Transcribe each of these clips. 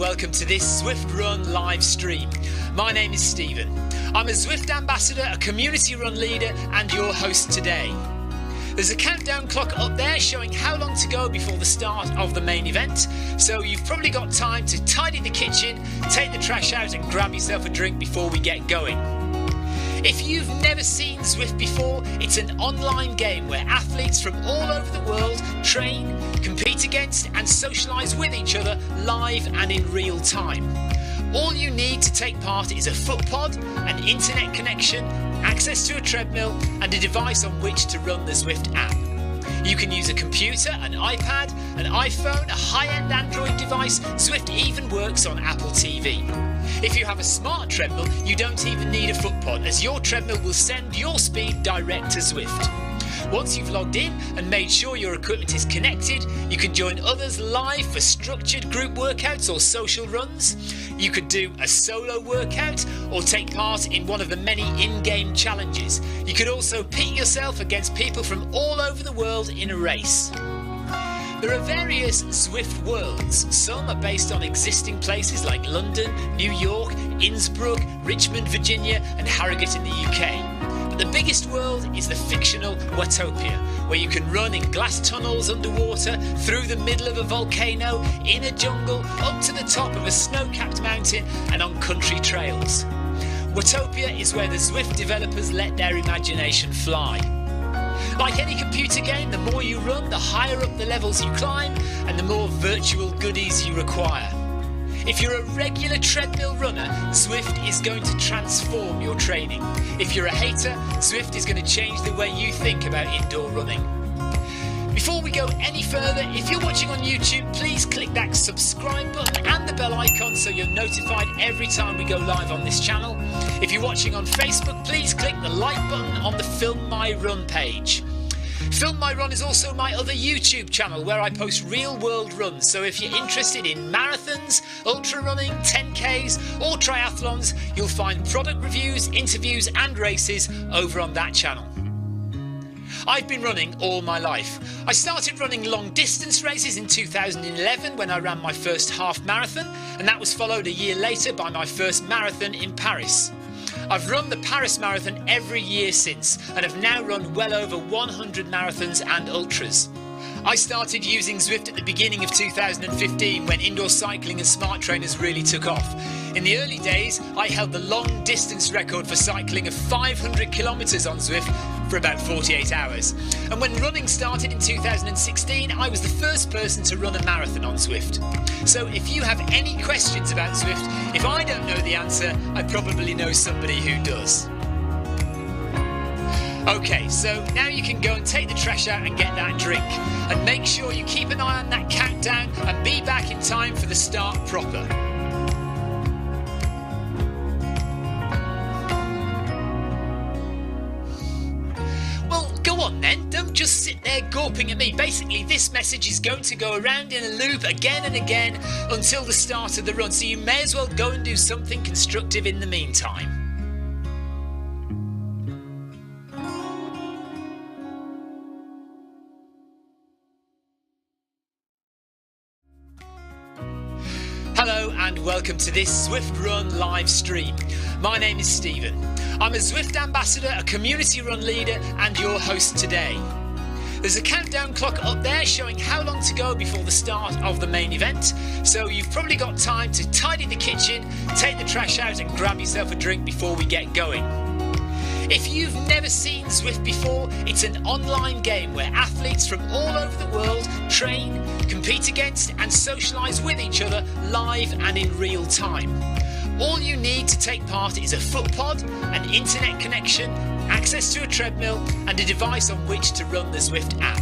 welcome to this Zwift Run live stream. My name is Stephen. I'm a Zwift ambassador, a community run leader and your host today. There's a countdown clock up there showing how long to go before the start of the main event, so you've probably got time to tidy the kitchen, take the trash out and grab yourself a drink before we get going. If you've never seen Zwift before, it's an online game where athletes from all over the world train, compete against and socialise with each other live and in real time. All you need to take part is a foot pod, an internet connection, access to a treadmill and a device on which to run the Zwift app. You can use a computer, an iPad, an iPhone, a high-end Android device. Zwift even works on Apple TV. If you have a smart treadmill, you don't even need a foot pod, as your treadmill will send your speed direct to Zwift. Once you've logged in and made sure your equipment is connected, you can join others live for structured group workouts or social runs. You could do a solo workout or take part in one of the many in-game challenges. You could also pit yourself against people from all over the world in a race. There are various Zwift worlds. Some are based on existing places like London, New York, Innsbruck, Richmond, Virginia and Harrogate in the UK. But the biggest world is the fictional Watopia, where you can run in glass tunnels underwater, through the middle of a volcano, in a jungle, up to the top of a snow-capped mountain and on country trails. Watopia is where the Zwift developers let their imagination fly. Like any computer game, the more you run, the higher up the levels you climb and the more virtual goodies you require. If you're a regular treadmill runner, Zwift is going to transform your training. If you're a hater, Zwift is going to change the way you think about indoor running. Before we go any further, if you're watching on YouTube, please click that subscribe button and the bell icon so you're notified every time we go live on this channel. If you're watching on Facebook, please click the like button on the Film My Run page. Film My Run is also my other YouTube channel where I post real world runs, so if you're interested in marathons, ultra running, 10Ks or triathlons, you'll find product reviews, interviews and races over on that channel. I've been running all my life. I started running long distance races in 2011 when I ran my first half marathon, and that was followed a year later by my first marathon in Paris. I've run the Paris Marathon every year since and have now run well over 100 marathons and ultras. I started using Zwift at the beginning of 2015 when indoor cycling and smart trainers really took off. In the early days, I held the long distance record for cycling of 500 kilometres on Zwift for about 48 hours. And when running started in 2016, I was the first person to run a marathon on Zwift. So if you have any questions about Zwift, if I don't know the answer, I probably know somebody who does. Okay, so now you can go and take the trash out and get that drink. And make sure you keep an eye on that countdown and be back in time for the start proper. Well, go on then, don't just sit there gawping at me. Basically, this message is going to go around in a loop again and again until the start of the run, so you may as well go and do something constructive in the meantime. Hello and welcome to this Zwift Run live stream. My name is Stephen. I'm a Zwift ambassador, a community run leader and your host today. There's a countdown clock up there showing how long to go before the start of the main event, so you've probably got time to tidy the kitchen, take the trash out and grab yourself a drink before we get going. If you've never seen Zwift before, it's an online game where athletes from all over the world train, compete against and socialise with each other live and in real time. All you need to take part is a foot pod, an internet connection, access to a treadmill and a device on which to run the Zwift app.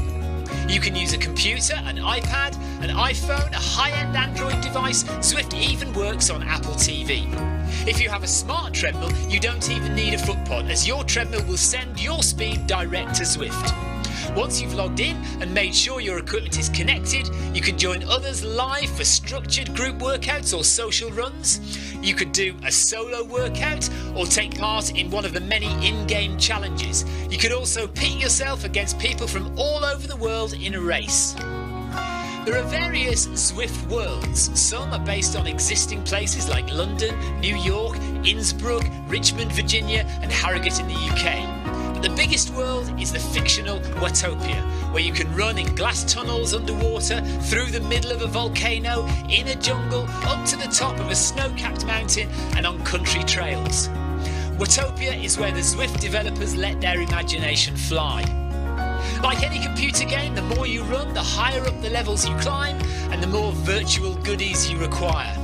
You can use a computer, an iPad, an iPhone, a high-end Android device. Zwift even works on Apple TV. If you have a smart treadmill, you don't even need a foot pod, as your treadmill will send your speed direct to Zwift. Once you've logged in and made sure your equipment is connected, you can join others live for structured group workouts or social runs. You could do a solo workout or take part in one of the many in-game challenges. You could also pit yourself against people from all over the world in a race. There are various Zwift worlds. Some are based on existing places like London, New York, Innsbruck, Richmond, Virginia and Harrogate in the UK. But the biggest world is the fictional Watopia, where you can run in glass tunnels underwater, through the middle of a volcano, in a jungle, up to the top of a snow-capped mountain and on country trails. Watopia is where the Zwift developers let their imagination fly. Like any computer game, the more you run, the higher up the levels you climb and the more virtual goodies you acquire.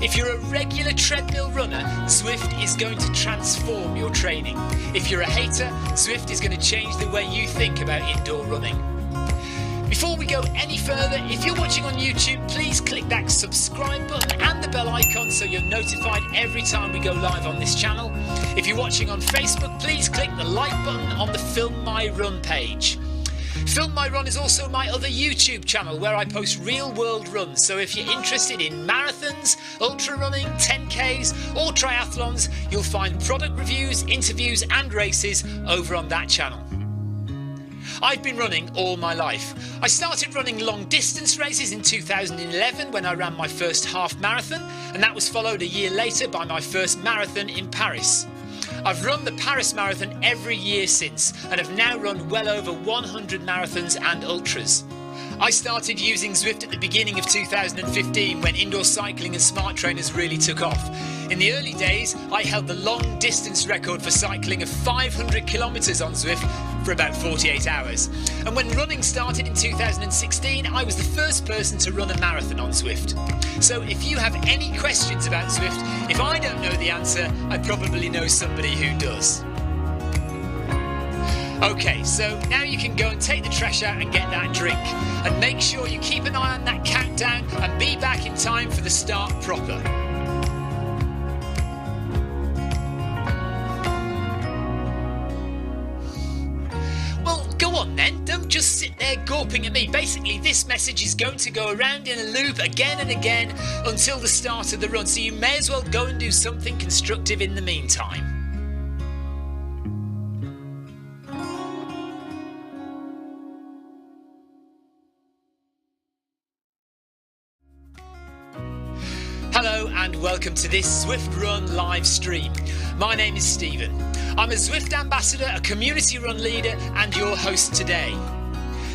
If you're a regular treadmill runner, Zwift is going to transform your training. If you're a hater, Zwift is going to change the way you think about indoor running. Before we go any further, if you're watching on YouTube, please click that subscribe button and the bell icon so you're notified every time we go live on this channel. If you're watching on Facebook, please click the like button on the Film My Run page. Film My Run is also my other YouTube channel where I post real world runs, so if you're interested in marathons, ultra running, 10Ks or triathlons, you'll find product reviews, interviews and races over on that channel. I've been running all my life. I started running long distance races in 2011 when I ran my first half marathon, and that was followed a year later by my first marathon in Paris. I've run the Paris Marathon every year since and have now run well over 100 marathons and ultras. I started using Zwift at the beginning of 2015 when indoor cycling and smart trainers really took off. In the early days, I held the long distance record for cycling of 500 kilometres on Zwift for about 48 hours. And when running started in 2016, I was the first person to run a marathon on Zwift. So if you have any questions about Zwift, if I don't know the answer, I probably know somebody who does. Okay, so now you can go and take the trash out and get that drink. And make sure you keep an eye on that countdown and be back in time for the start proper. Well, go on then, don't just sit there gawping at me. Basically, this message is going to go around in a loop again and again until the start of the run, so you may as well go and do something constructive in the meantime. Hello and welcome to this Zwift Run live stream. My name is Stephen. I'm a Zwift ambassador, a community run leader and your host today.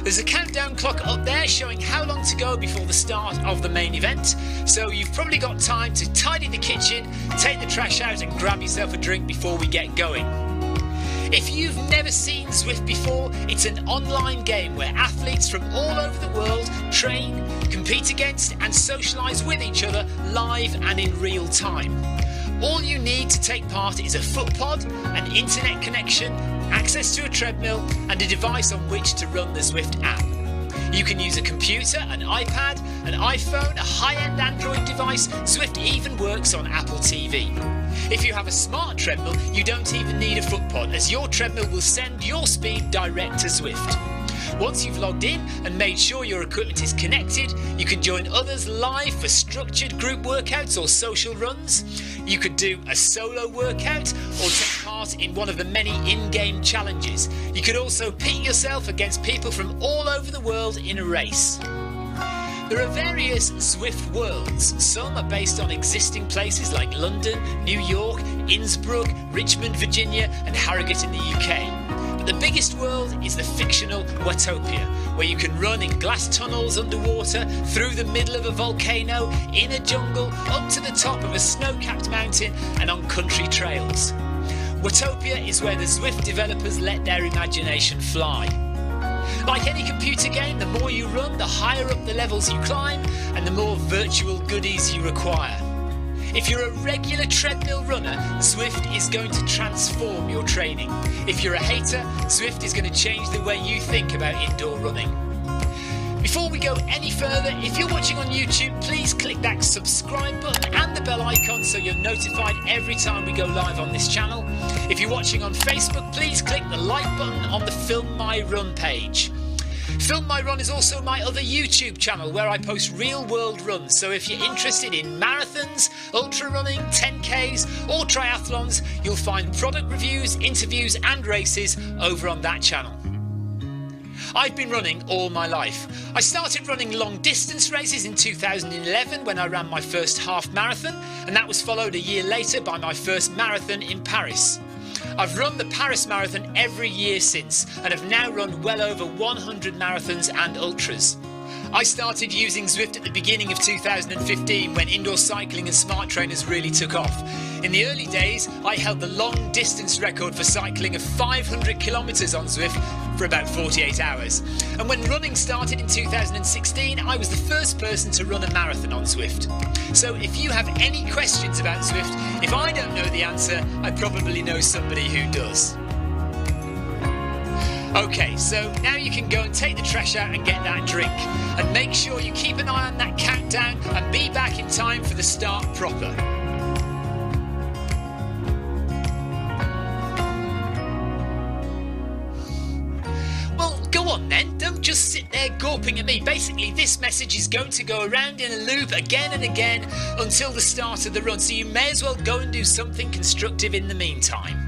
There's a countdown clock up there showing how long to go before the start of the main event, so you've probably got time to tidy the kitchen, take the trash out and grab yourself a drink before we get going. If you've never seen Zwift before, it's an online game where athletes from all over the world train, compete against and socialise with each other live and in real time. All you need to take part is a foot pod, an internet connection, access to a treadmill and a device on which to run the Zwift app. You can use a computer, an iPad, an iPhone, a high-end Android device. Zwift even works on Apple TV. If you have a smart treadmill, you don't even need a foot pod, as your treadmill will send your speed direct to Zwift. Once you've logged in and made sure your equipment is connected, you can join others live for structured group workouts or social runs. You could do a solo workout or take part in one of the many in-game challenges. You could also pit yourself against people from all over the world in a race. There are various Zwift worlds. Some are based on existing places like London, New York, Innsbruck, Richmond, Virginia and Harrogate in the UK. But the biggest world is the fictional Watopia, where you can run in glass tunnels underwater, through the middle of a volcano, in a jungle, up to the top of a snow-capped mountain and on country trails. Watopia is where the Zwift developers let their imagination fly. Like any computer game, the more you run, the higher up the levels you climb and the more virtual goodies you acquire. If you're a regular treadmill runner, Zwift is going to transform your training. If you're a hater, Zwift is going to change the way you think about indoor running. Before we go any further, if you're watching on YouTube, please click that subscribe button and the bell icon so you're notified every time we go live on this channel. If you're watching on Facebook, please click the like button on the Film My Run page. Film My Run is also my other YouTube channel where I post real world runs, so if you're interested in marathons, ultra running, 10Ks or triathlons, you'll find product reviews, interviews and races over on that channel. I've been running all my life. I started running long distance races in 2011 when I ran my first half marathon, and that was followed a year later by my first marathon in Paris. I've run the Paris Marathon every year since and have now run well over 100 marathons and ultras. I started using Zwift at the beginning of 2015 when indoor cycling and smart trainers really took off. In the early days, I held the long distance record for cycling of 500 kilometres on Zwift for about 48 hours. And when running started in 2016, I was the first person to run a marathon on Zwift. So if you have any questions about Zwift, if I don't know the answer, I probably know somebody who does. Okay, so now you can go and take the trash out and get that drink. And make sure you keep an eye on that countdown and be back in time for the start proper. Well, go on then, don't just sit there gawping at me. Basically, this message is going to go around in a loop again and again until the start of the run, so you may as well go and do something constructive in the meantime.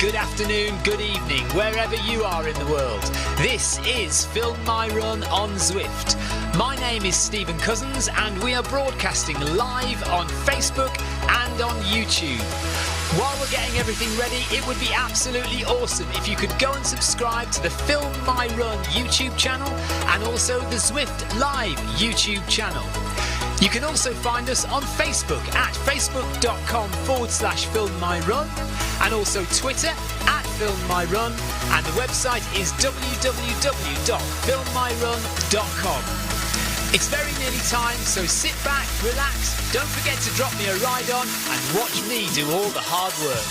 Good afternoon, good evening, wherever you are in the world. This is Film My Run on Zwift. My name is Stephen Cousins and we are broadcasting live on Facebook and on YouTube. While we're getting everything ready, it would be absolutely awesome if you could go and subscribe to the Film My Run YouTube channel and also the Zwift Live YouTube channel. You can also find us on Facebook at facebook.com/filmmyrun and also Twitter at filmmyrun, and the website is www.filmmyrun.com. It's very nearly time, so sit back, relax, don't forget to drop me a ride on and watch me do all the hard work.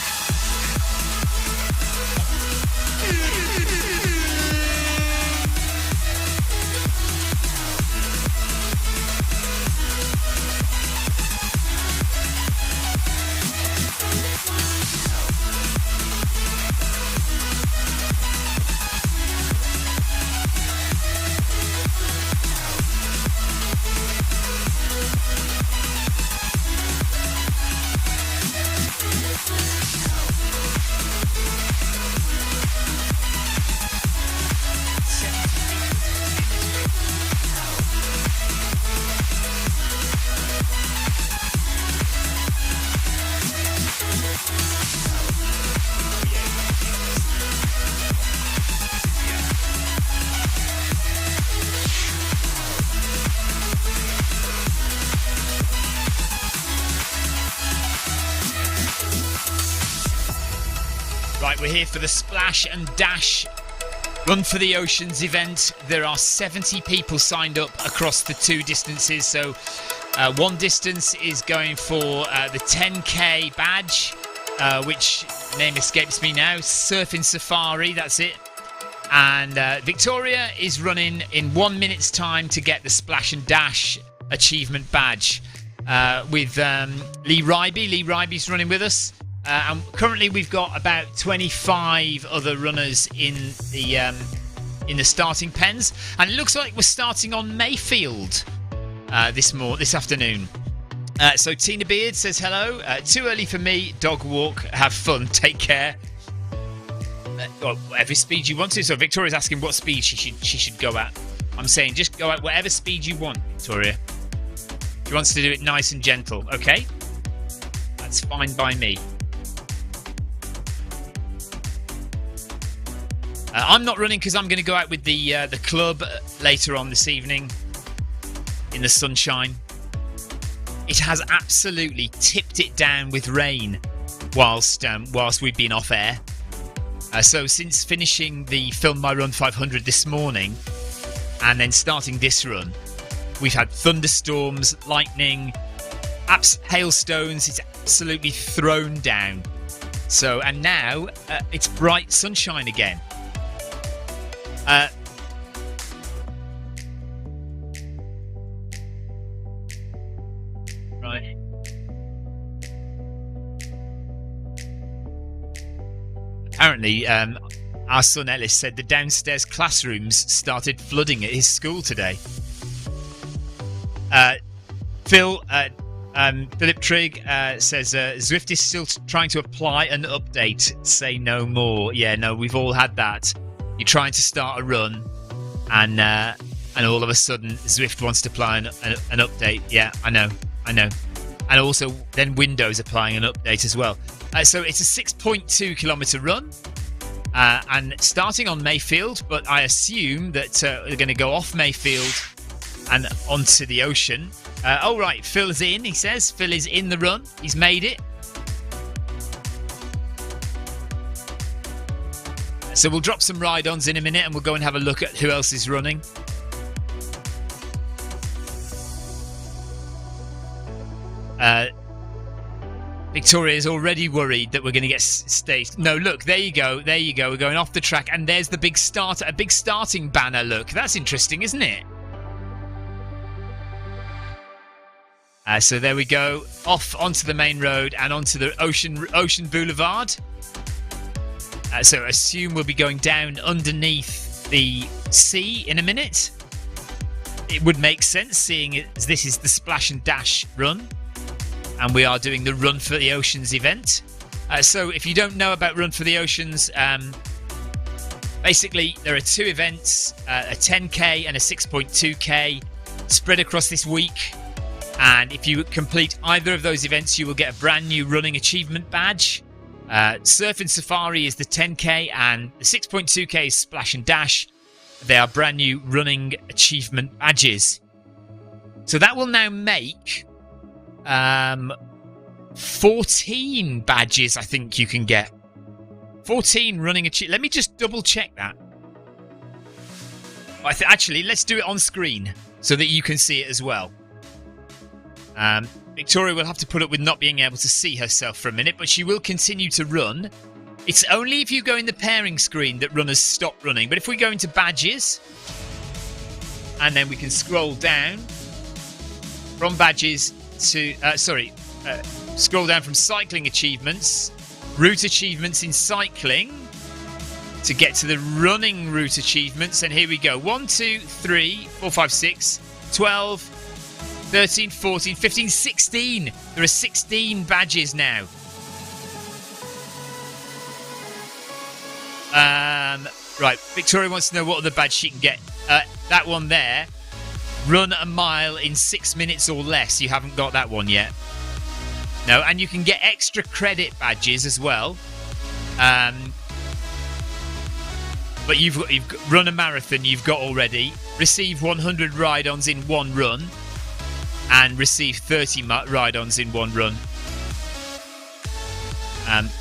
Right, we're here for the Splash and Dash Run for the Oceans event. There are 70 people signed up across the two distances. So one distance is going for the 10k badge, which name escapes me now. Surfing Safari, that's it. And Victoria is running in 1 minute's time to get the Splash and Dash achievement badge with Lee Ryby. Lee Ryby's running with us. And currently we've got about 25 other runners in the starting pens, and it looks like we're starting on Mayfield this afternoon. So Tina Beard says hello. Too early for me. Dog walk. Have fun. Take care. Well, whatever speed you want to. So Victoria's asking what speed she should go at. I'm saying just go at whatever speed you want, Victoria. She wants to do it nice and gentle. Okay, that's fine by me. I'm not running because I'm going to go out with the club later on this evening in the sunshine. it has absolutely tipped it down with rain whilst we've been off air. So since finishing the Film My Run 500 this morning and then starting this run, we've had thunderstorms, lightning, hailstones. It's absolutely thrown down. So, and now it's bright sunshine again. Right. Apparently, our son Ellis said the downstairs classrooms started flooding at his school today. Philip Trigg says Zwift is still trying to apply an update. Say no more. Yeah, no, we've all had that. You're trying to start a run, and all of a sudden Zwift wants to apply an update. Yeah, I know. And also then Windows applying an update as well. So it's a 6.2 kilometre run, and starting on Mayfield, but I assume that they're going to go off Mayfield and onto the ocean. Oh, right, Phil's in, he says. Phil is in the run. He's made it. So we'll drop some ride-ons in a minute and we'll go and have a look at who else is running. Victoria is already worried that we're going to get staged. No, look, there you go. We're going off the track, and there's the big start, a big starting banner. Look, that's interesting, isn't it? So there we go, off onto the main road and onto the Ocean Boulevard. So assume we'll be going down underneath the sea in a minute. It would make sense, seeing as this is the Splash and Dash run, and we are doing the Run for the Oceans event. So if you don't know about Run for the Oceans, basically there are two events, a 10k and a 6.2k, spread across this week. And if you complete either of those events, you will get a brand new running achievement badge. Surf and Safari is the 10k, and the 6.2k is Splash and Dash. They are brand new running achievement badges. So that will now make 14 badges, I think you can get. 14 running achievements. Let me just double check that. Actually, let's do it on screen so that you can see it as well. Victoria will have to put up with not being able to see herself for a minute, but she will continue to run. It's only if you go in the pairing screen that runners stop running. But if we go into badges, and then we can scroll down from badges to, scroll down from cycling achievements, route achievements in cycling, to get to the running route achievements. And here we go. 1, 2, 3, 4, 5, 6, 12, 13, 14, 15, 16. There are 16 badges now. Right, Victoria wants to know what other badge she can get. That one there. Run a mile in 6 minutes or less. You haven't got that one yet. No, and you can get extra credit badges as well. But you've run a marathon, you've got already. Receive 100 ride-ons in one run. And receive 30 ride-ons in one run.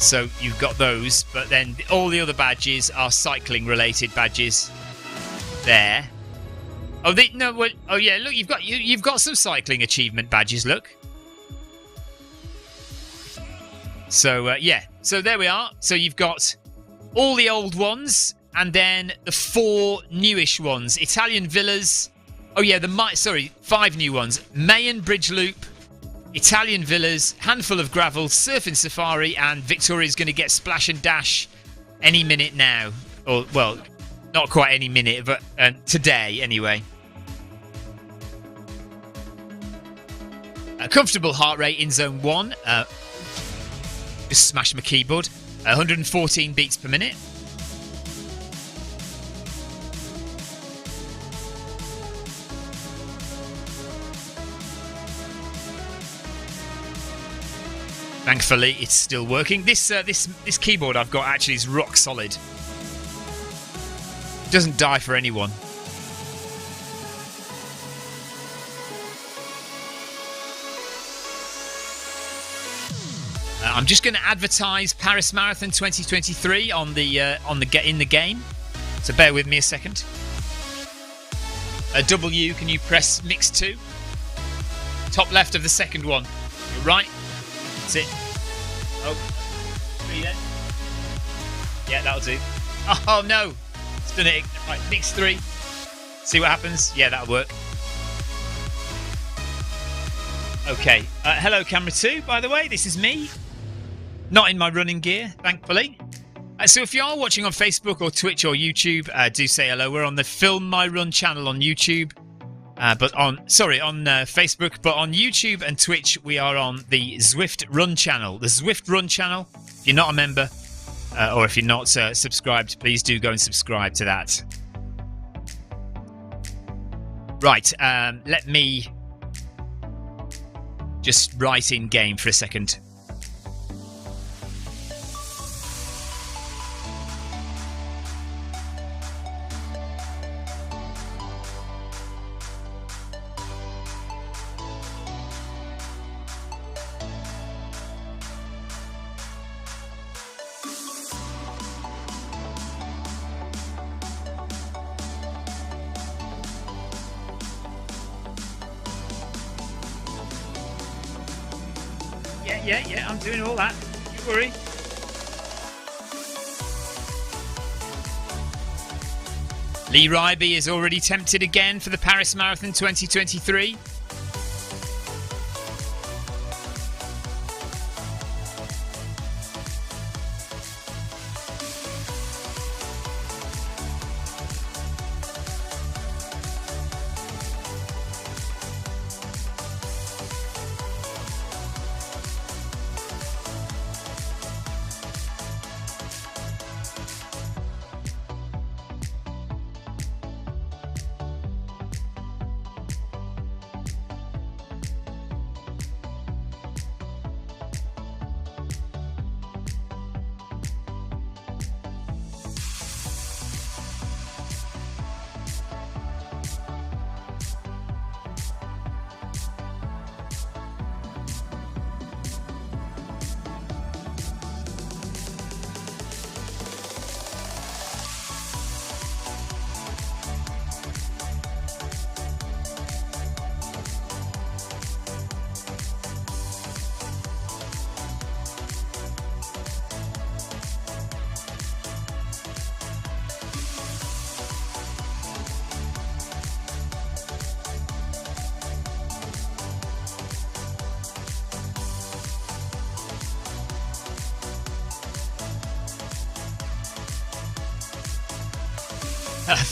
So you've got those, but then all the other badges are cycling-related badges. There. Oh, oh yeah. Look, you've got some cycling achievement badges. Look. So yeah. So there we are. So you've got all the old ones, and then the 4 newish ones: Italian villas. Oh yeah, 5 new ones: Mayan Bridge Loop, Italian villas, handful of gravel, surf and safari, and Victoria's going to get Splash and Dash any minute now. Or, well, not quite any minute, but today anyway. A comfortable heart rate in zone 1. Just smash my keyboard. 114 beats per minute. Thankfully, it's still working. This keyboard I've got actually is rock solid. It doesn't die for anyone. I'm just going to advertise Paris Marathon 2023 in the game. So bear with me a second. W, can you press mix 2? Top left of the second one. You're right. That's it. Oh, 3 then. Yeah, that'll do. Oh no, it's done it. Right, mix 3. See what happens. Yeah, that'll work. Okay. Hello, camera 2. By the way, this is me. Not in my running gear, thankfully. So if you are watching on Facebook or Twitch or YouTube, do say hello. We're on the Film My Run channel on YouTube, on Facebook, but on YouTube and Twitch we are on the Zwift Run channel. The Zwift Run channel. If you're not a member, or if you're not subscribed, please do go and subscribe to that. Right, let me just write in game for a second. Yeah, I'm doing all that. Don't worry. Lee Ryby is already tempted again for the Paris Marathon 2023.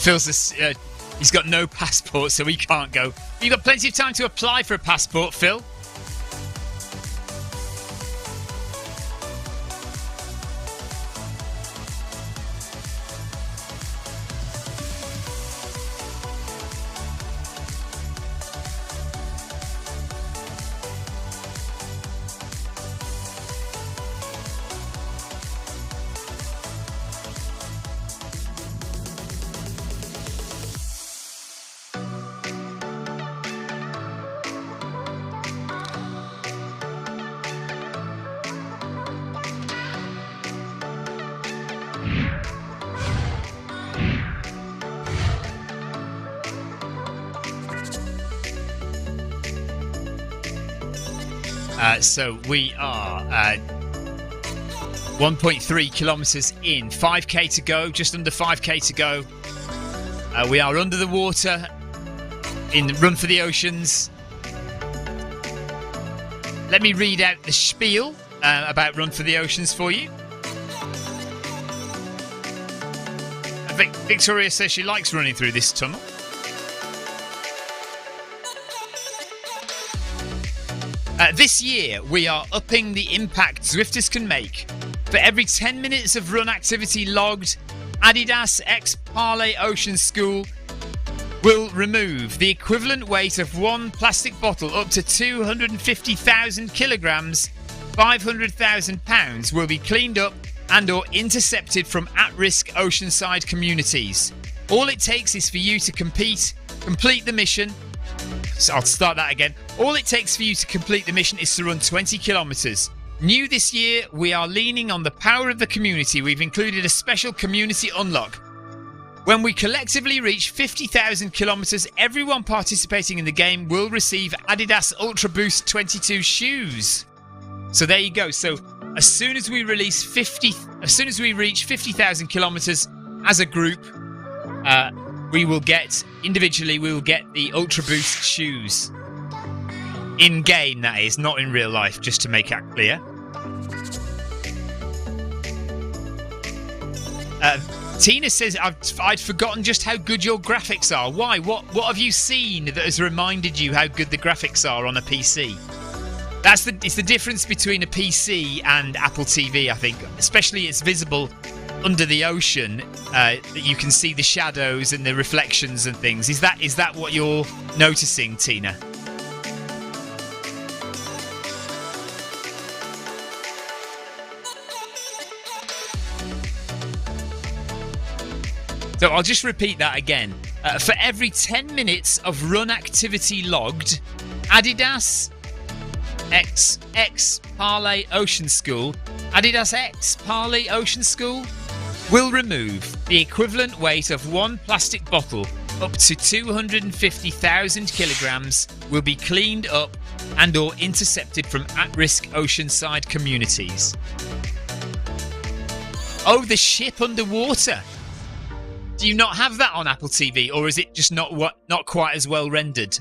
Phil's he's got no passport, so he can't go. You've got plenty of time to apply for a passport, Phil. So we are 1.3 kilometers in, 5k to go, just under 5k to go. We are under the water in Run for the Oceans. Let me read out the spiel about Run for the Oceans for you. Victoria says she likes running through this tunnel. This year, we are upping the impact Zwifters can make. For every 10 minutes of run activity logged, Adidas X Parley Ocean School will remove the equivalent weight of one plastic bottle up to 250,000 kilograms. 500,000 pounds will be cleaned up and or intercepted from at-risk oceanside communities. All it takes is for you to complete the mission. So I'll start that again. All it takes for you to complete the mission is to run 20 kilometers. New this year, we are leaning on the power of the community. We've included a special community unlock. When we collectively reach 50,000 kilometers, everyone participating in the game will receive Adidas Ultra Boost 22 shoes. So there you go. So as soon as we reach 50,000 kilometers as a group, we will get the Ultra Boost shoes. In game, that is, not in real life, just to make that clear. Tina says, I'd forgotten just how good your graphics are. Why? What have you seen that has reminded you how good the graphics are on a PC? It's the difference between a PC and Apple TV, I think. Especially it's visible under the ocean, that you can see the shadows and the reflections and things. Is that what you're noticing, Tina? So I'll just repeat that again. For every 10 minutes of run activity logged, Adidas X Parlay Ocean School will remove the equivalent weight of one plastic bottle up to 250,000 kilograms will be cleaned up and or intercepted from at-risk oceanside communities. Oh, the ship underwater. Do you not have that on Apple TV, or is it just not quite as well rendered?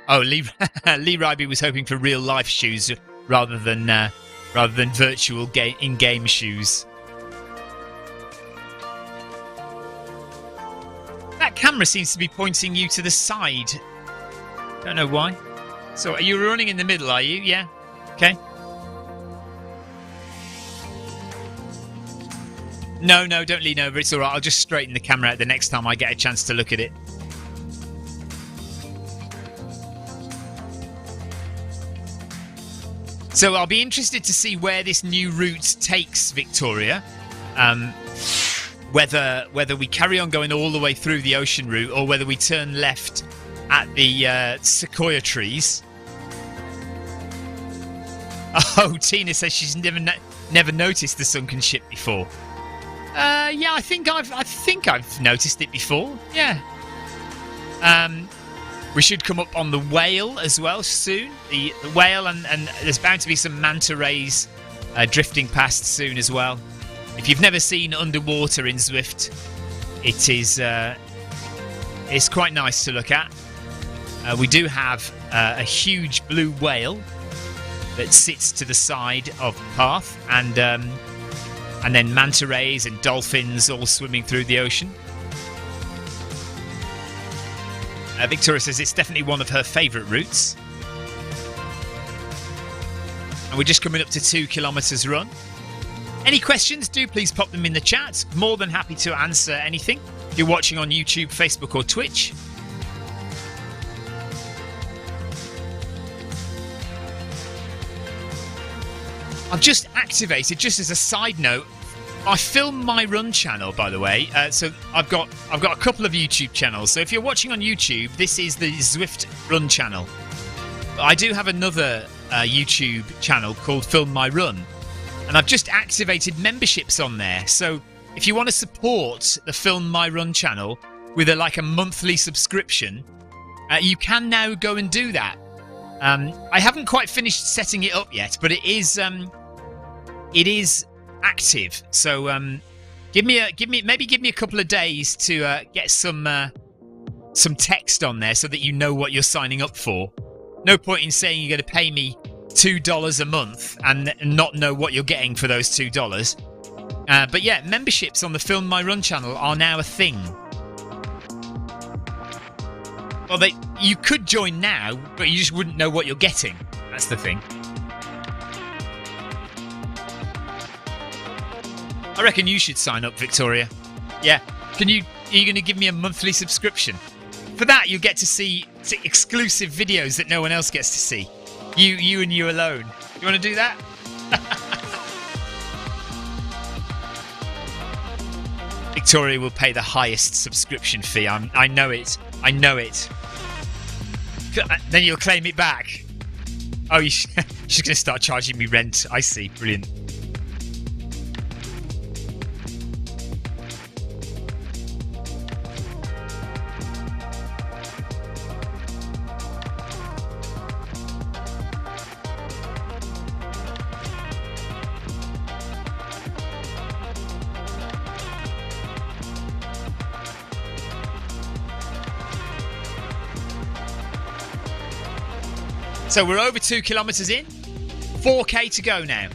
Oh, Lee Ryby was hoping for real life shoes rather than virtual in-game shoes. That camera seems to be pointing you to the side. Don't know why. So are you running in the middle? Are you? Yeah. Okay. No, don't lean over. It's all right. I'll just straighten the camera out the next time I get a chance to look at it. So I'll be interested to see where this new route takes Victoria. Whether we carry on going all the way through the ocean route or whether we turn left at the sequoia trees. Oh, Tina says she's never noticed the sunken ship before. Yeah, I think I've noticed it before. Yeah. We should come up on the whale as well soon. The whale and there's bound to be some manta rays drifting past soon as well. If you've never seen underwater in Zwift, it's quite nice to look at. We do have a huge blue whale that sits to the side of the path, and then manta rays and dolphins all swimming through the ocean. Victoria says it's definitely one of her favourite routes. And we're just coming up to 2 kilometres run. Any questions, do please pop them in the chat. More than happy to answer anything. If you're watching on YouTube, Facebook or Twitch. I've just activated, just as a side note, I Film My Run channel, by the way. So I've got a couple of YouTube channels. So if you're watching on YouTube, this is the Zwift Run channel. But I do have another YouTube channel called Film My Run, and I've just activated memberships on there. So if you want to support the Film My Run channel with a monthly subscription, you can now go and do that. I haven't quite finished setting it up yet, but it is active. So give me a couple of days to get some text on there so that you know what you're signing up for. No point in saying you're going to pay me $2 a month and not know what you're getting for those $2. But yeah, memberships on the Film My Run channel are now a thing. Well, you could join now, but you just wouldn't know what you're getting. That's the thing. I reckon you should sign up, Victoria. Yeah. Are you going to give me a monthly subscription? For that, you'll get to see exclusive videos that no one else gets to see. You and you alone. You want to do that? Victoria will pay the highest subscription fee. I know it. Then you'll claim it back. Oh, she's going to start charging me rent. I see. Brilliant. So we're over 2 kilometres in, 4k to go now.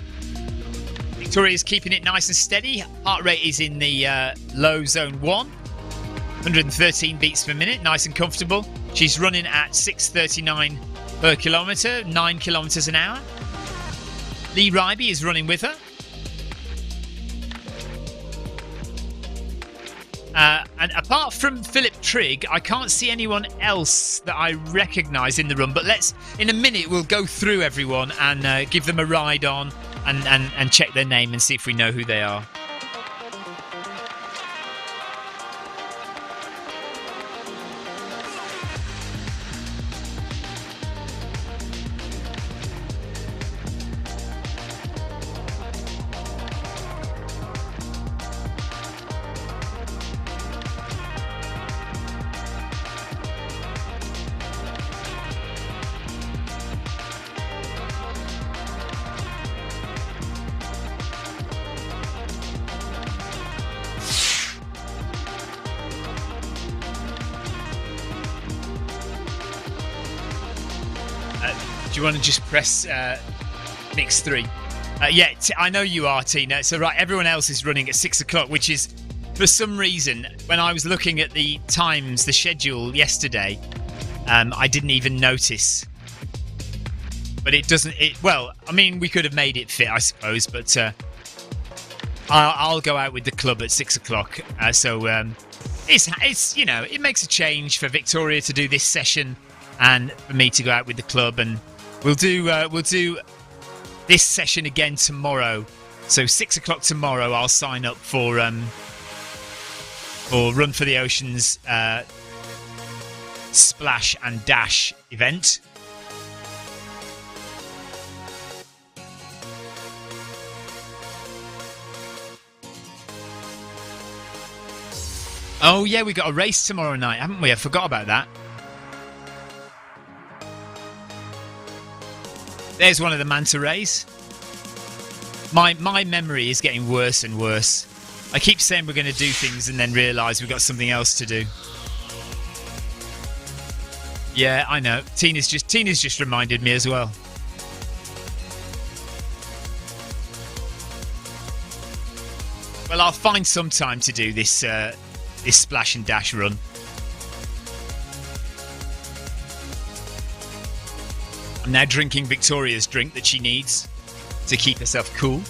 Victoria's keeping it nice and steady. Heart rate is in the low zone 1, 113 beats per minute, nice and comfortable. She's running at 6:39 per kilometre, 9 kilometres an hour. Lee Ryby is running with her. And apart from Philip Trigg, I can't see anyone else that I recognise in the run. But in a minute, we'll go through everyone and give them a ride on and check their name and see if we know who they are. Do you want to just press mix 3? Yeah, I know you are, Tina. So right, everyone else is running at 6 o'clock, which is, for some reason, when I was looking at the times, the schedule yesterday, I didn't even notice. But it doesn't. Well, I mean, we could have made it fit, I suppose, but I'll go out with the club at 6 o'clock. So it's it makes a change for Victoria to do this session and for me to go out with the club, and we'll do this session again tomorrow. So 6 o'clock tomorrow, I'll sign up for Run for the Oceans Splash and Dash event. Oh yeah, we got a race tomorrow night, haven't we? I forgot about that. There's one of the manta rays. My memory is getting worse and worse. I keep saying we're going to do things and then realise we've got something else to do. Yeah, I know. Tina's just reminded me as well. Well, I'll find some time to do this this splash and dash run. I'm now drinking Victoria's drink that she needs to keep herself cool.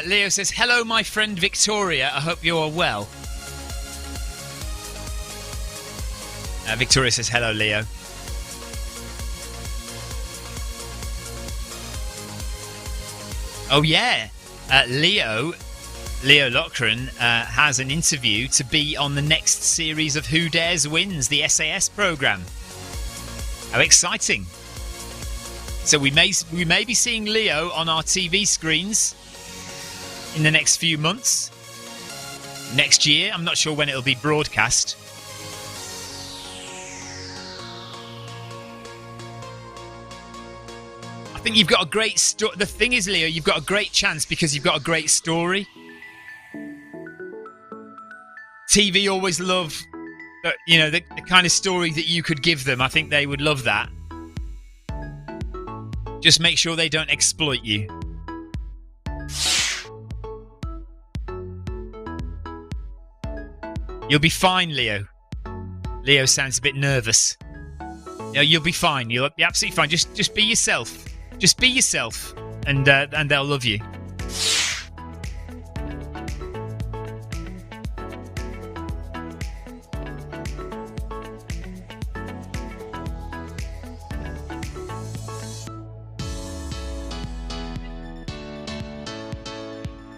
Leo says, hello, my friend Victoria. I hope you are well. Victoria says, hello, Leo. Oh, yeah. Leo Loughran has an interview to be on the next series of Who Dares Wins, the SAS programme. How exciting. So we may be seeing Leo on our TV screens in the next few months. Next year, I'm not sure when it'll be broadcast. I think you've got a great story. The thing is, Leo, you've got a great chance because you've got a great story. TV always love, the kind of story that you could give them. I think they would love that. Just make sure they don't exploit you. You'll be fine, Leo. Leo sounds a bit nervous. You'll be fine. You'll be absolutely fine. Just be yourself. Just be yourself, and they'll love you.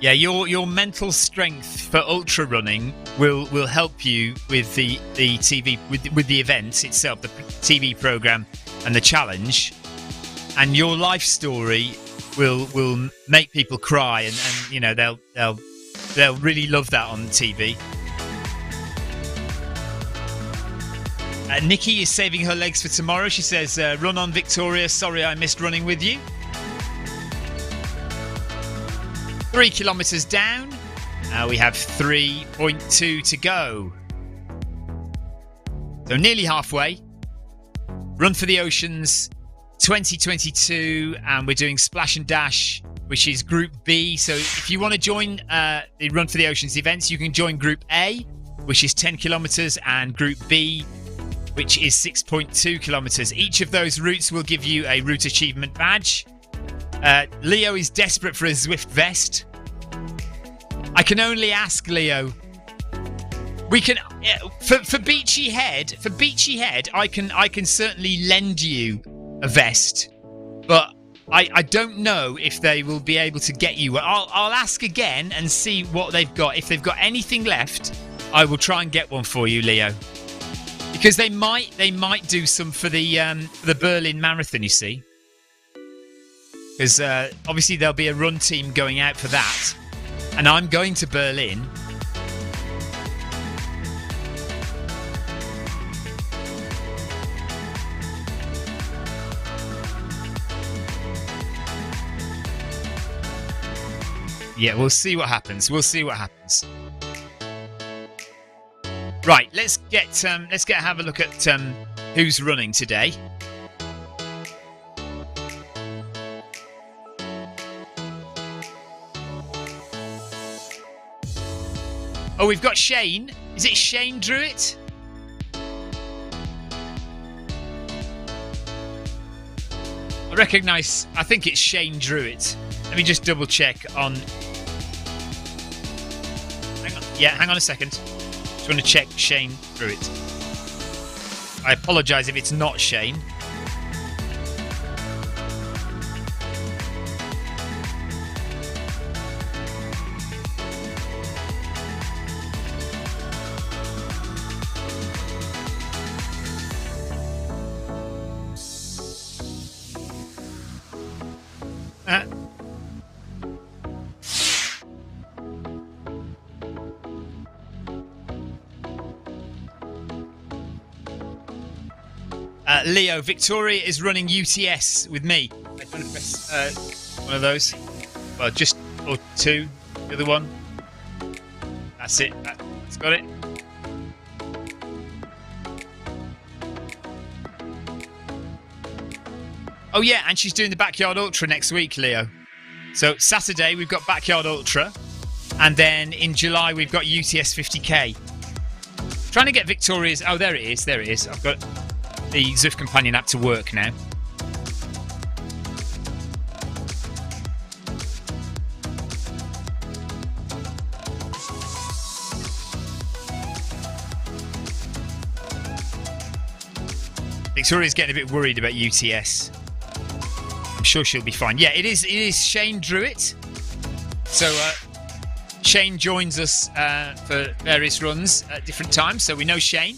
Yeah, your mental strength for ultra running will help you with the TV with the event itself, the TV program and the challenge, and your life story will make people cry, and you know they'll really love that on TV. Nikki is saving her legs for tomorrow. She says, "Run on, Victoria. Sorry, I missed running with you." 3 kilometres down. We have 3.2 to go. So nearly halfway. Run for the Oceans 2022, and we're doing Splash and Dash, which is Group B. So if you want to join the Run for the Oceans events, you can join Group A, which is 10 kilometres, and Group B, which is 6.2 kilometres. Each of those routes will give you a route achievement badge. Leo is desperate for a Zwift vest. I can only ask, Leo. We can for Beachy Head. For Beachy Head, I can certainly lend you a vest, but I don't know if they will be able to get you. I'll ask again and see what they've got. If they've got anything left, I will try and get one for you, Leo. Because they might do some for the Berlin Marathon, you see. Because obviously there'll be a run team going out for that, and I'm going to Berlin. Yeah, we'll see what happens. Right, let's have a look at who's running today. Oh, we've got Shane. Is it Shane Druitt? I think it's Shane Druitt. Let me just double check on. Hang on a second. Just want to check Shane Druitt. I apologise if it's not Shane. Leo, Victoria is running UTS with me. I'm going to press one of those. Well, just or two. The other one. That's it. That's got it. Oh yeah, and she's doing the Backyard Ultra next week, Leo. So Saturday we've got Backyard Ultra, and then in July we've got UTS 50k. Trying to get Victoria's. Oh, there it is. There it is. I've got the Zwift Companion app to work now. Victoria's getting a bit worried about UTS. I'm sure she'll be fine. Yeah, it is Shane Druitt. So Shane joins us for various runs at different times, so we know Shane.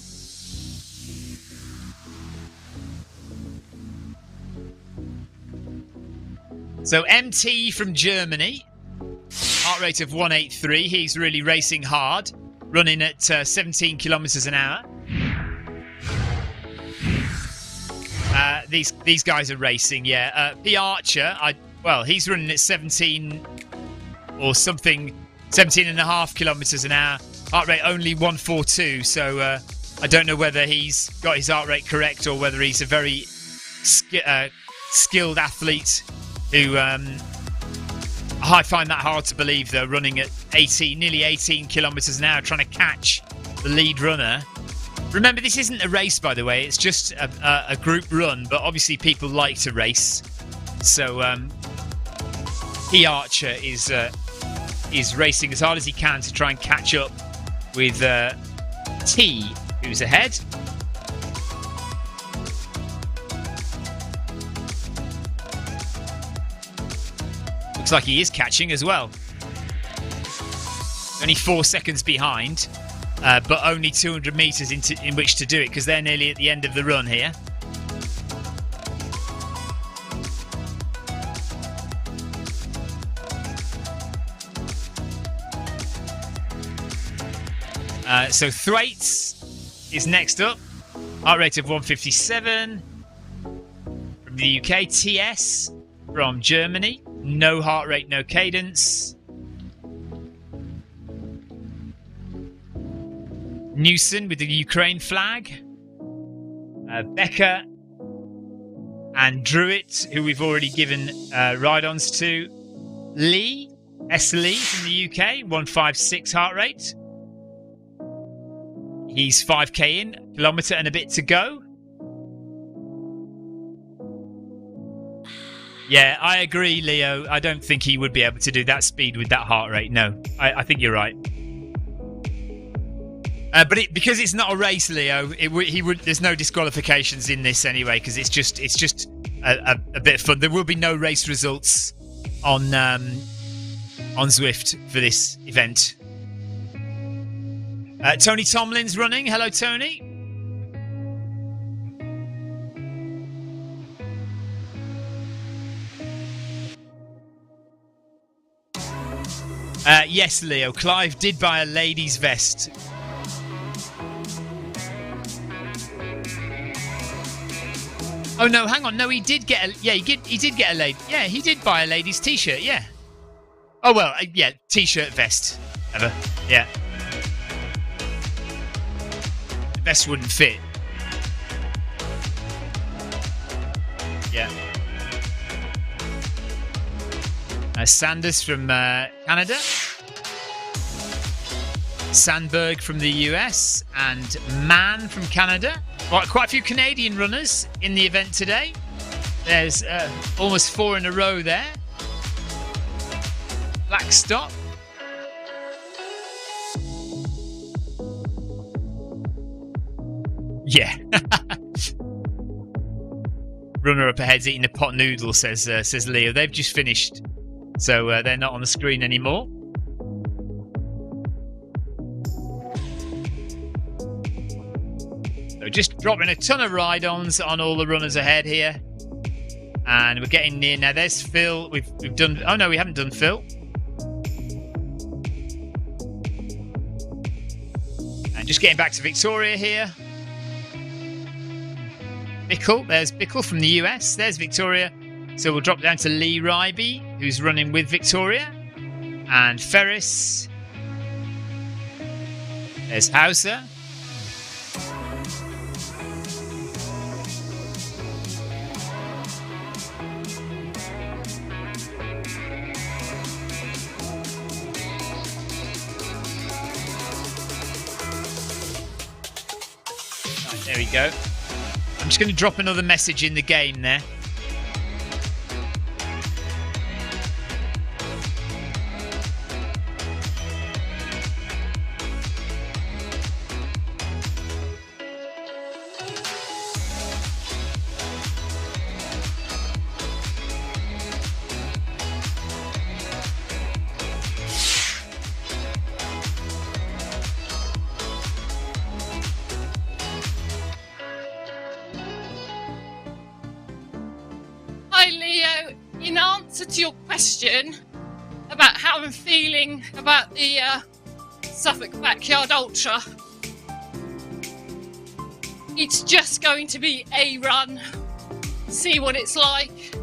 So MT from Germany, heart rate of 183. He's really racing hard, running at 17 kilometers an hour. These guys are racing, yeah. P. Archer, he's running at 17 or something, 17 and a half kilometers an hour. Heart rate only 142. So I don't know whether he's got his heart rate correct or whether he's a very skilled athlete. Who I find that hard to believe, though, running at nearly 18 kilometers an hour, trying to catch the lead runner. Remember, this isn't a race, by the way. It's just a group run, but obviously people like to race. So P. Archer is racing as hard as he can to try and catch up with T, who's ahead. Looks like he is catching as well. only 4 seconds behind, but only 200 metres in which to do it, because they're nearly at the end of the run here. So Thwaites is next up. Heart rate of 157. From the UK, TS from Germany. No heart rate, no cadence. Newson with the Ukraine flag. Becker and Druitt, who we've already given ride-ons to. Lee, S. Lee from the UK, 156 heart rate. He's 5k in, kilometre and a bit to go. Yeah, I agree, Leo. I don't think he would be able to do that speed with that heart rate. No, I think you're right. But because it's not a race, Leo, he would. There's no disqualifications in this anyway, because it's just a bit of fun. There will be no race results on Zwift for this event. Tony Tomlin's running. Hello, Tony. Yes, Leo. Clive did buy a lady's vest. Oh no, hang on. No, he did get a. Yeah, he did get a lady. Yeah, he did buy a lady's t-shirt. Yeah. Oh well, yeah, t-shirt, vest, ever. Yeah. The vest wouldn't fit. Yeah. Sanders from Canada. Sandberg from the US and Mann from Canada. Quite a few Canadian runners in the event today. There's almost 4 in a row there. Blackstock. Yeah. Runner up ahead's eating a pot noodle, says Leo. They've just finished, so they're not on the screen anymore. So just dropping a ton of ride-ons on all the runners ahead here, and we're getting near now. There's Phil. We've done. Oh no, we haven't done Phil. And just getting back to Victoria here. Bickle, there's Bickle from the US. There's Victoria. So we'll drop down to Lee Ryby, who's running with Victoria, and Ferris. There's Hauser. Right, there we go. I'm just going to drop another message in the game there. To your question about how I'm feeling about the Suffolk Backyard Ultra, it's just going to be a run, see what it's like.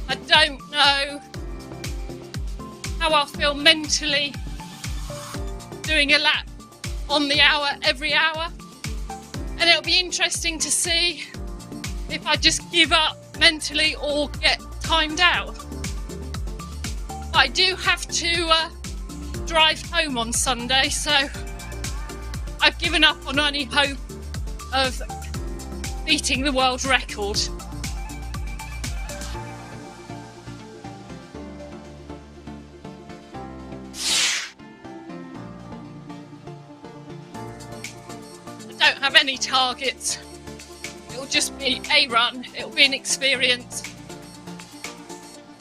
I don't know how I'll feel mentally doing a lap on the hour every hour, and it'll be interesting to see if I just give up mentally or get timed out. I do have to drive home on Sunday, so I've given up on any hope of beating the world record. I don't have any targets. It'll just be a run. It'll be an experience.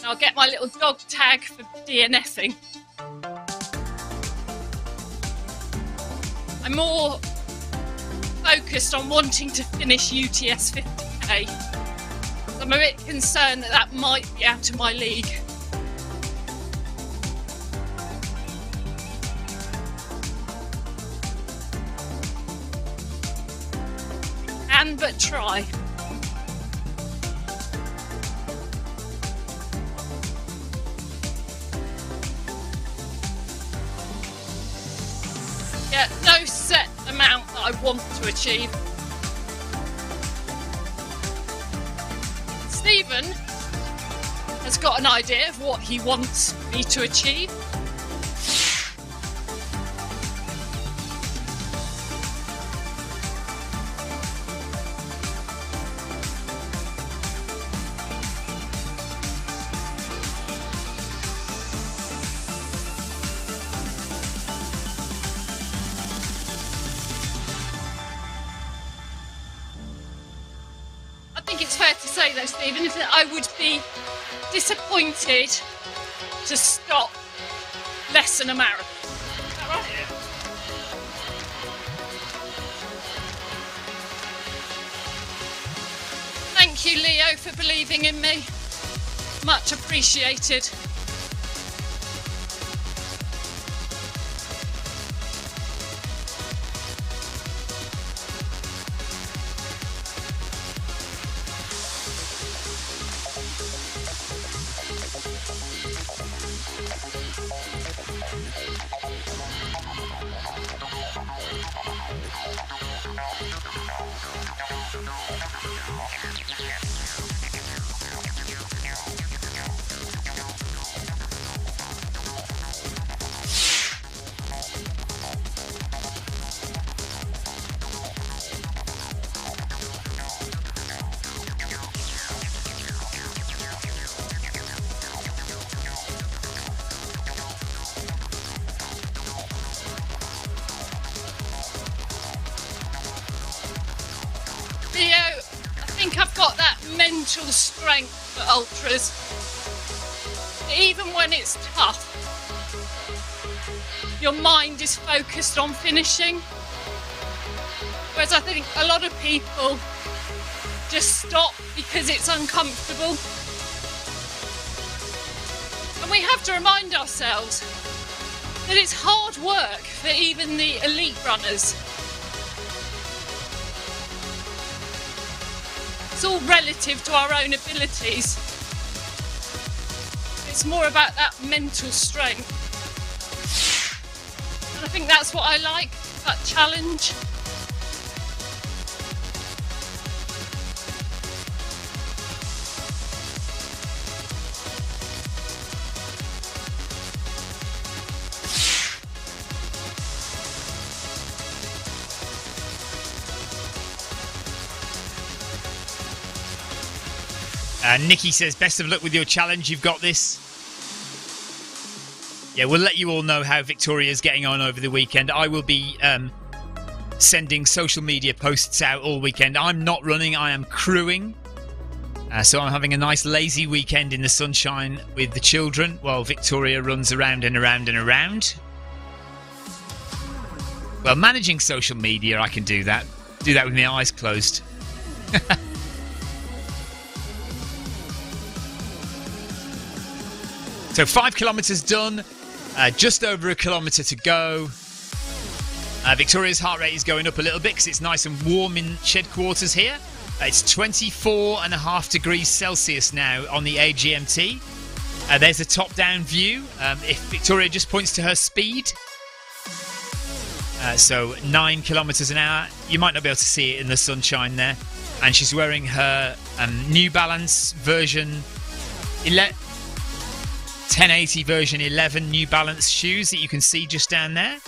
I'll get my little dog tag for DNFing. I'm more focused on wanting to finish UTS 50k. I'm a bit concerned that that might be out of my league. Can but try. Yeah, no set amount that I want to achieve. Stephen has got an idea of what he wants me to achieve. I think it's fair to say though, Stephen, that I would be disappointed to stop less than a marathon. Is that right? Yeah. Thank you, Leo, for believing in me. Much appreciated. Leo, I think I've got that mental strength for ultras. Even when it's tough, your mind is focused on finishing. Whereas I think a lot of people just stop because it's uncomfortable. And we have to remind ourselves that it's hard work for even the elite runners. It's all relative to our own abilities. It's more about that mental strength. And I think that's what I like, that challenge. Nikki says, best of luck with your challenge. You've got this. Yeah, we'll let you all know how Victoria's getting on over the weekend. I will be sending social media posts out all weekend. I'm not running, I am crewing. So I'm having a nice lazy weekend in the sunshine with the children while Victoria runs around and around and around. Well, managing social media, I can do that. Do that with my eyes closed. So 5 kilometres done, just over a kilometre to go. Victoria's heart rate is going up a little bit because it's nice and warm in shed quarters here. It's 24.5 degrees Celsius now on the AGMT. There's a top-down view. If Victoria just points to her speed, so 9 kilometres an hour, you might not be able to see it in the sunshine there. And she's wearing her New Balance version 1080 version 11 New Balance shoes that you can see just down there.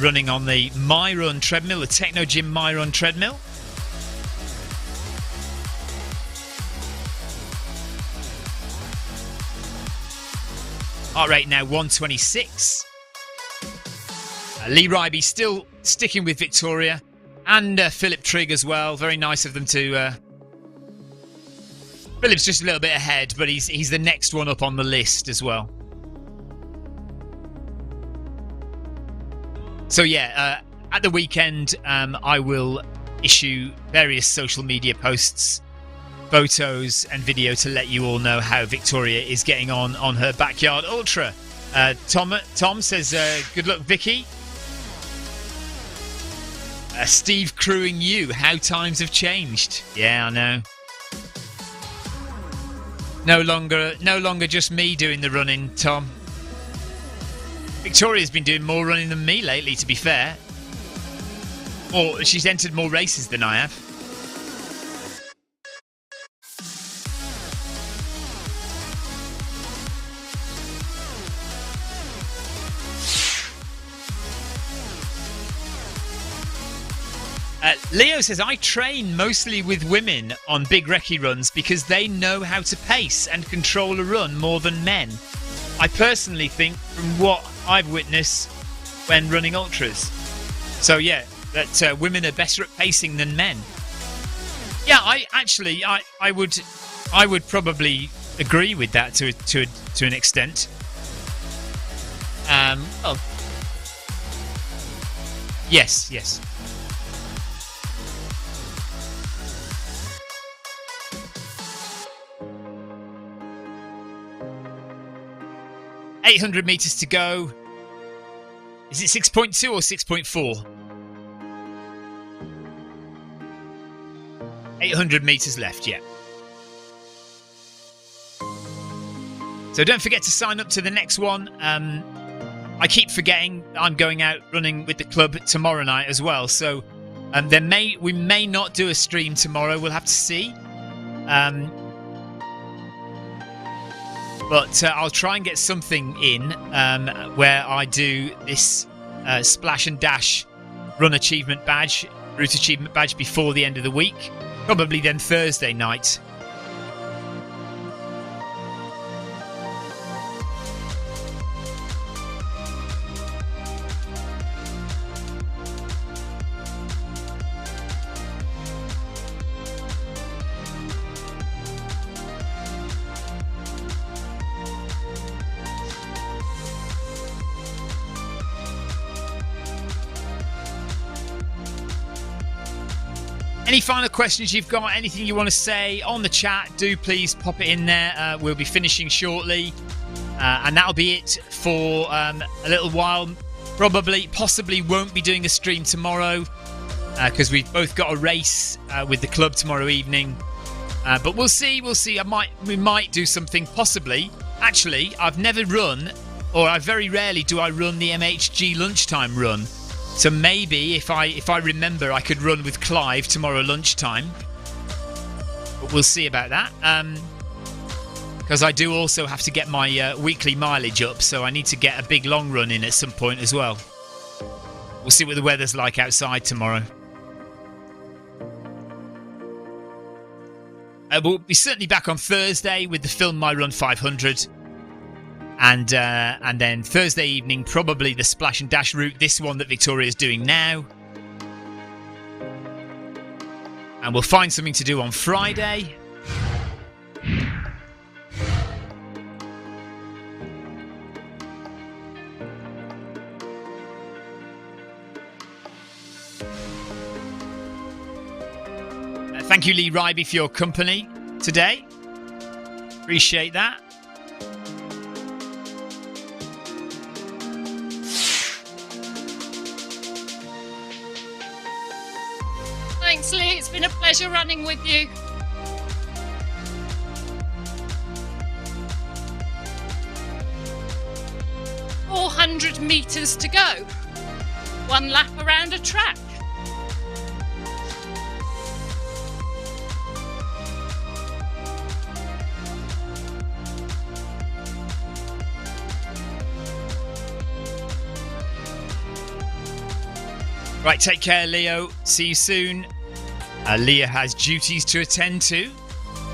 Running on the MyRun treadmill, the Techno Gym MyRun treadmill. Heart rate now 126. Lee Ryby still sticking with Victoria. And Philip Trigg as well. Very nice of them to... Philip's just a little bit ahead, but he's the next one up on the list as well. So yeah, at the weekend, I will issue various social media posts, photos and video to let you all know how Victoria is getting on her backyard ultra. Tom says, good luck, Vicky. Steve crewing you, how times have changed. Yeah, I know. No longer just me doing the running, Tom. Victoria's been doing more running than me lately, to be fair. Or she's entered more races than I have. Leo says, I train mostly with women on big recce runs because they know how to pace and control a run more than men. I personally think, from what I've witnessed when running ultras. So yeah, that women are better at pacing than men. Yeah, I would probably agree with that to an extent. Oh. Yes. 800 meters to go. Is it 6.2 or 6.4? 800 meters left, yeah. So don't forget to sign up to the next one. I keep forgetting I'm going out running with the club tomorrow night as well. So we may not do a stream tomorrow. We'll have to see. But I'll try and get something in where I do this splash and dash run achievement badge, route achievement badge before the end of the week. Probably then Thursday night. Any final questions you've got, anything you want to say on the chat, do please pop it in there. We'll be finishing shortly. And that'll be it for a little while. Possibly won't be doing a stream tomorrow because we've both got a race with the club tomorrow evening. But we'll see. We might do something possibly. Actually, I've never run, or I very rarely do I run the MHG lunchtime run. So maybe if I remember, I could run with Clive tomorrow lunchtime. But we'll see about that. Because I do also have to get my weekly mileage up, so I need to get a big long run in at some point as well. We'll see what the weather's like outside tomorrow. We'll be certainly back on Thursday with the Film My Run 500. And then Thursday evening, probably the Splash and Dash route, this one that Victoria's doing now. And we'll find something to do on Friday. Thank you, Lee Ryby, for your company today. Appreciate that. Thanks, Lee. It's been a pleasure running with you. "400 meters to go. One lap around a track." Right, take care, Leo. See you soon. Leo has duties to attend to,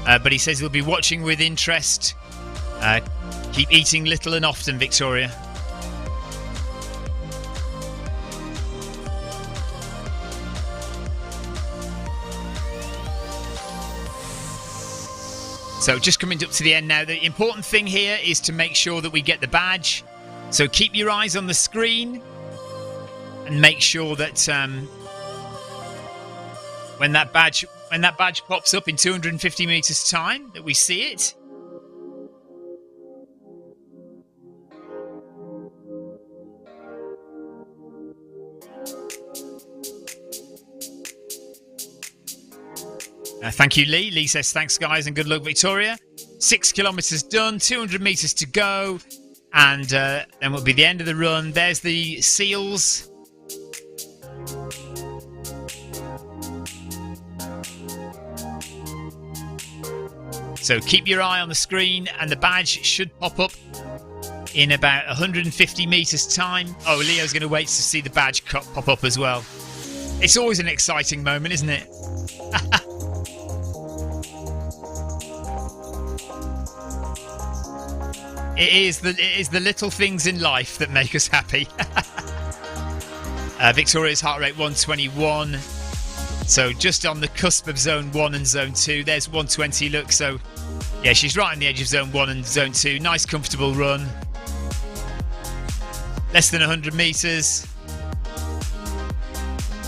but he says he'll be watching with interest. Keep eating little and often, Victoria. So just coming up to the end now. The important thing here is to make sure that we get the badge. So keep your eyes on the screen. and make sure that when that badge pops up in 250 meters time, that we see it. Thank you, Lee. Lee says, thanks, guys, and good luck, Victoria. 6 kilometers done, 200 meters to go, and then will be the end of the run. There's the seals. So keep your eye on the screen, and the badge should pop up in about 150 meters time. Oh, Leo's going to wait to see the badge pop up as well. It's always an exciting moment, isn't it? It is the little things in life that make us happy. Victoria's heart rate 121. So just on the cusp of zone 1 and zone 2. There's 120, look. So yeah, she's right on the edge of zone 1 and zone 2. Nice, comfortable run. Less than 100 meters.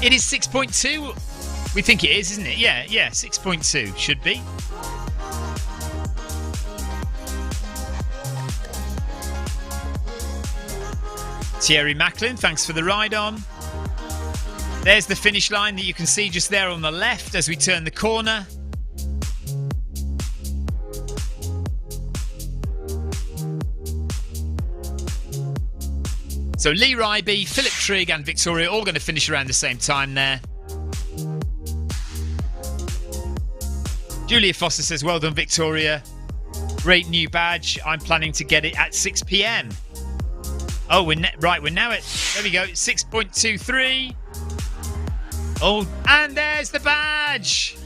It is 6.2. We think it is, isn't it? Yeah, 6.2 should be. Thierry Macklin, thanks for the ride on. There's the finish line that you can see just there on the left as we turn the corner. So Lee Ryby, Philip Trigg and Victoria all going to finish around the same time there. Julia Foster says, well done, Victoria. Great new badge. I'm planning to get it at 6 p.m. Oh, we're now at, there we go, 6.23. Oh, and there's the badge.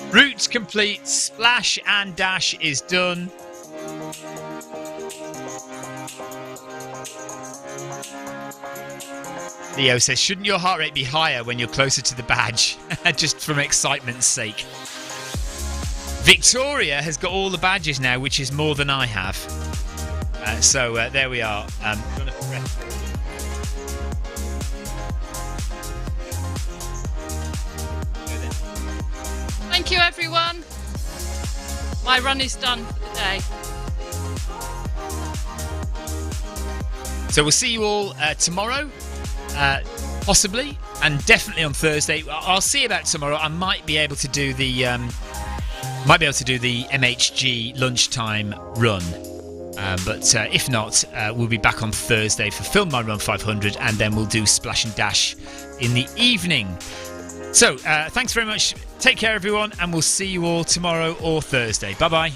Route complete, splash and dash is done. Leo says, shouldn't your heart rate be higher when you're closer to the badge? Just from excitement's sake. Victoria has got all the badges now, which is more than I have. So there we are. Thank you, everyone. My run is done for the day. So we'll see you all tomorrow, possibly, and definitely on Thursday. I'll see about tomorrow. I might be able to do the MHG lunchtime run. But if not, we'll be back on Thursday for Film My Run 500, and then we'll do Splash and Dash in the evening. So thanks very much. Take care, everyone, and we'll see you all tomorrow or Thursday. Bye-bye.